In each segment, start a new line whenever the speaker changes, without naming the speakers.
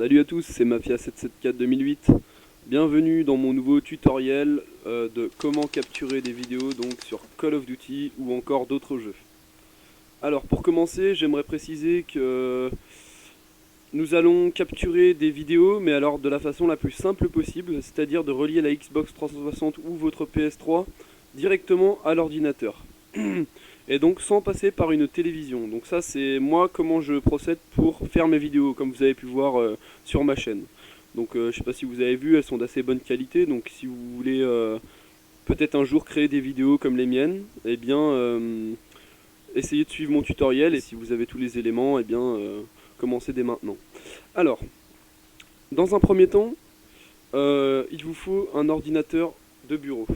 Salut à tous, c'est Mafia774 2008. Bienvenue dans mon nouveau tutoriel de comment capturer des vidéos donc sur Call of Duty ou encore d'autres jeux. Alors pour commencer, j'aimerais préciser que nous allons capturer des vidéos, mais alors de la façon la plus simple possible, c'est-à-dire de relier la Xbox 360 ou votre PS3 directement à l'ordinateur. Et donc sans passer par une télévision. Donc ça c'est moi comment je procède pour faire mes vidéos, comme vous avez pu voir sur ma chaîne. Donc je sais pas si vous avez vu, elles sont d'assez bonne qualité. Donc si vous voulez peut-être un jour créer des vidéos comme les miennes, eh bien essayez de suivre mon tutoriel. Et si vous avez tous les éléments, eh bien commencez dès maintenant. Alors, dans un premier temps, il vous faut un ordinateur de bureau.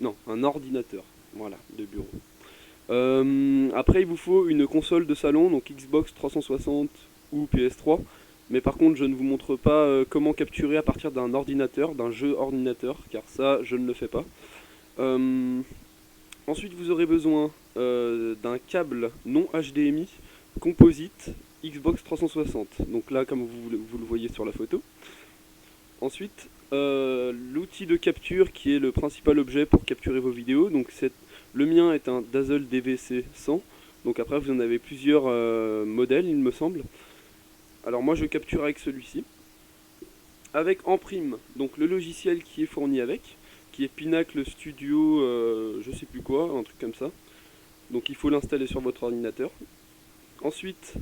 Non, un ordinateur, voilà, de bureau. Après il vous faut une console de salon, donc Xbox 360 ou PS3, mais par contre je ne vous montre pas comment capturer à partir d'un ordinateur, d'un jeu ordinateur, car ça je ne le fais pas. Ensuite vous aurez besoin d'un câble non HDMI composite Xbox 360, donc là comme vous le voyez sur la photo. Ensuite l'outil de capture qui est le principal objet pour capturer vos vidéos, donc le mien est un Dazzle DVC100, donc après vous en avez plusieurs modèles il me semble. Alors moi je capture avec celui-ci, avec en prime donc le logiciel qui est fourni avec, qui est Pinacle Studio, je sais plus quoi, un truc comme ça. Donc il faut l'installer sur votre ordinateur. Ensuite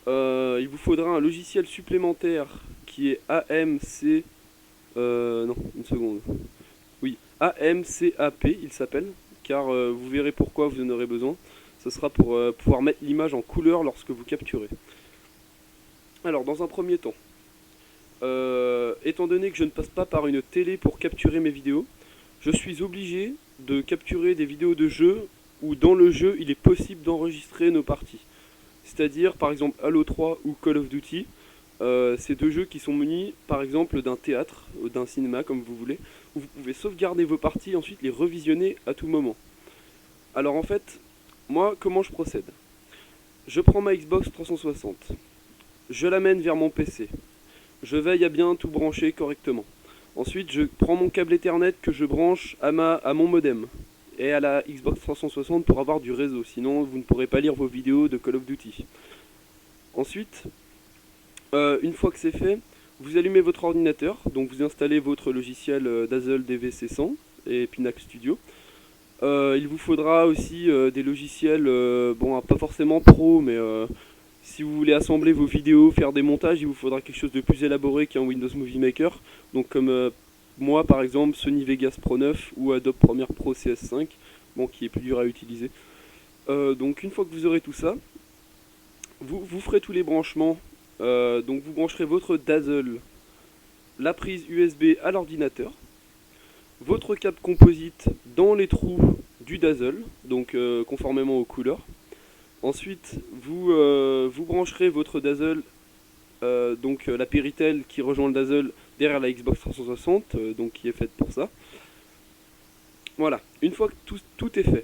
il vous faudra un logiciel supplémentaire qui est AMC, non une seconde, oui AMCAP il s'appelle, car vous verrez pourquoi vous en aurez besoin. Ce sera pour pouvoir mettre l'image en couleur lorsque vous capturez. Alors dans un premier temps, étant donné que je ne passe pas par une télé pour capturer mes vidéos, je suis obligé de capturer des vidéos de jeu où dans le jeu il est possible d'enregistrer nos parties. C'est-à-dire par exemple Halo 3 ou Call of Duty, ces deux jeux qui sont munis par exemple d'un théâtre, d'un cinéma comme vous voulez, où vous pouvez sauvegarder vos parties et ensuite les revisionner à tout moment. Alors en fait, moi comment je procède? Je prends ma Xbox 360, je l'amène vers mon PC, je veille à bien tout brancher correctement. Ensuite je prends mon câble Ethernet que je branche à mon modem et à la Xbox 360 pour avoir du réseau, sinon vous ne pourrez pas lire vos vidéos de Call of Duty. Ensuite, une fois que c'est fait, vous allumez votre ordinateur, donc vous installez votre logiciel Dazzle DVC100 et Pinacle Studio. Il vous faudra aussi des logiciels, bon pas forcément pro, mais si vous voulez assembler vos vidéos, faire des montages, il vous faudra quelque chose de plus élaboré qu'un Windows Movie Maker. Donc comme moi par exemple Sony Vegas Pro 9 ou Adobe Premiere Pro CS5, bon qui est plus dur à utiliser. Donc une fois que vous aurez tout ça, vous ferez tous les branchements. Donc vous brancherez votre Dazzle, la prise USB à l'ordinateur, votre câble composite dans les trous du Dazzle, donc conformément aux couleurs. Ensuite vous brancherez votre Dazzle, donc la Péritel qui rejoint le Dazzle derrière la Xbox 360, donc qui est faite pour ça. Voilà, une fois que tout est fait,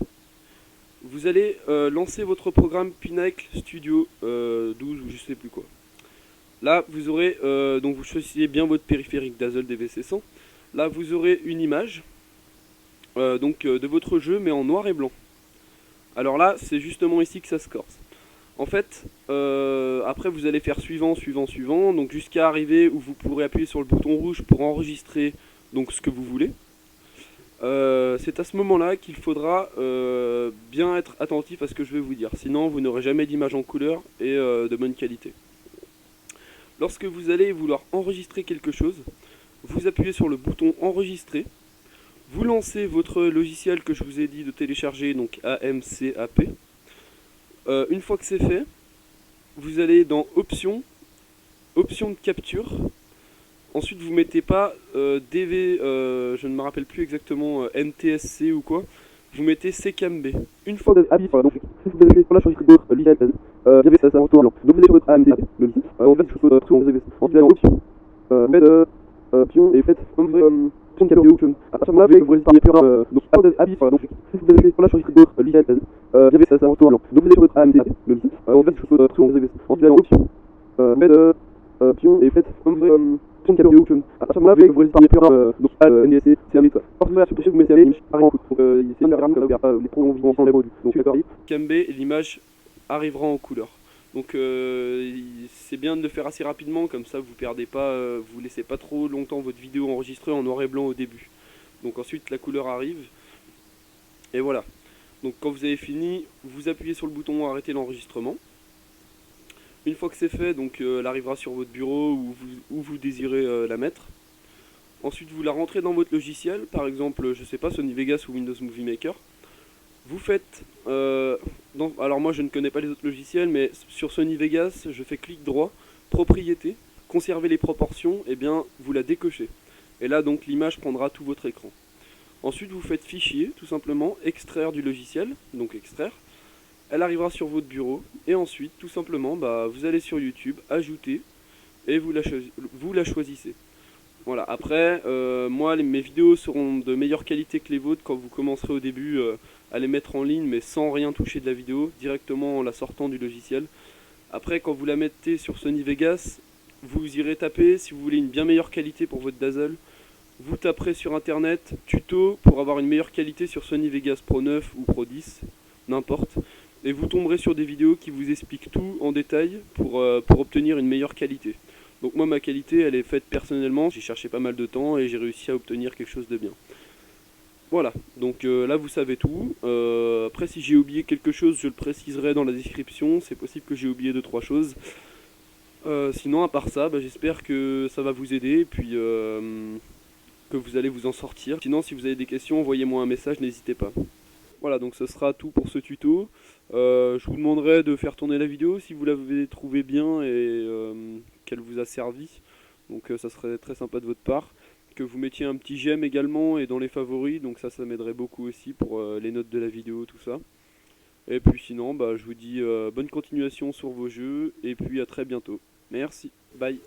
vous allez lancer votre programme Pinacle Studio 12 ou je sais plus quoi. Là vous aurez, donc vous choisissez bien votre périphérique Dazzle DVC100. Là vous aurez une image de votre jeu mais en noir et blanc. Alors là c'est justement ici que ça se corse. En fait après vous allez faire suivant, donc jusqu'à arriver où vous pourrez appuyer sur le bouton rouge pour enregistrer donc ce que vous voulez. C'est à ce moment là qu'il faudra bien être attentif à ce que je vais vous dire, sinon vous n'aurez jamais d'image en couleur et de bonne qualité. Lorsque vous allez vouloir enregistrer quelque chose, vous appuyez sur le bouton enregistrer, vous lancez votre logiciel que je vous ai dit de télécharger, donc AMCAP. Une fois que c'est fait, vous allez dans options de capture. Ensuite vous mettez pas DV, je ne me rappelle plus exactement, NTSC ou quoi, vous mettez CCAMB. Une fois que vous avez voilà, donc si vous avez fait la chose d'autre, logiciel, vous avez ça retour blanc. Donc vous allez sur votre AMCAP, le logiciel, on va sur votre ensuite vous allez en option, option et faites comme vous de capture option. À ce moment-là, vous résister plus donc vous avez voilà, donc si vous avez fait la chose d'autre, logiciel, vous avez ça retour blanc. Donc vous allez sur votre AMCAP, le logiciel, on va sur votre ensuite vous allez en option, pion et faites un vrai pion de vidéo que à ce moment-là vous résisterez plus donc NDSC c'est un méthode. Forcément c'est possible que vous mettez un image arrive en couleur. Donc c'est une erreur que les pros ont vu ensemble donc d'accord. Cambé et l'image arrivera en couleur. Donc c'est bien de le faire assez rapidement, comme ça vous perdez pas, vous laissez pas trop longtemps votre vidéo enregistrée en noir et blanc au début. Donc ensuite la couleur arrive et voilà. Donc quand vous avez fini, vous appuyez sur le bouton arrêter l'enregistrement. Une fois que c'est fait, donc elle arrivera sur votre bureau où vous désirez la mettre. Ensuite vous la rentrez dans votre logiciel, par exemple je sais pas, Sony Vegas ou Windows Movie Maker. Vous faites, alors moi je ne connais pas les autres logiciels, mais sur Sony Vegas je fais clic droit, propriété, conserver les proportions, et bien vous la décochez. Et là donc l'image prendra tout votre écran. Ensuite vous faites fichier, tout simplement, extraire du logiciel, donc extraire. Elle arrivera sur votre bureau, et ensuite tout simplement vous allez sur YouTube, ajouter, et vous la choisissez. Voilà, après, moi mes vidéos seront de meilleure qualité que les vôtres quand vous commencerez au début à les mettre en ligne, mais sans rien toucher de la vidéo, directement en la sortant du logiciel. Après, quand vous la mettez sur Sony Vegas, vous irez taper, si vous voulez une bien meilleure qualité pour votre Dazzle, vous taperez sur internet tuto pour avoir une meilleure qualité sur Sony Vegas Pro 9 ou Pro 10, n'importe. Et vous tomberez sur des vidéos qui vous expliquent tout en détail pour obtenir une meilleure qualité. Donc moi ma qualité elle est faite personnellement, j'ai cherché pas mal de temps et j'ai réussi à obtenir quelque chose de bien. Voilà, donc là vous savez tout. Après si j'ai oublié quelque chose je le préciserai dans la description, c'est possible que j'ai oublié 2-3 choses. Sinon à part ça, j'espère que ça va vous aider et puis que vous allez vous en sortir. Sinon si vous avez des questions envoyez-moi un message, n'hésitez pas. Voilà, donc ce sera tout pour ce tuto. Je vous demanderai de faire tourner la vidéo si vous l'avez trouvée bien et qu'elle vous a servi. Donc ça serait très sympa de votre part. Que vous mettiez un petit j'aime également et dans les favoris. Donc ça m'aiderait beaucoup aussi pour les notes de la vidéo, tout ça. Et puis sinon, je vous dis bonne continuation sur vos jeux et puis à très bientôt. Merci, bye.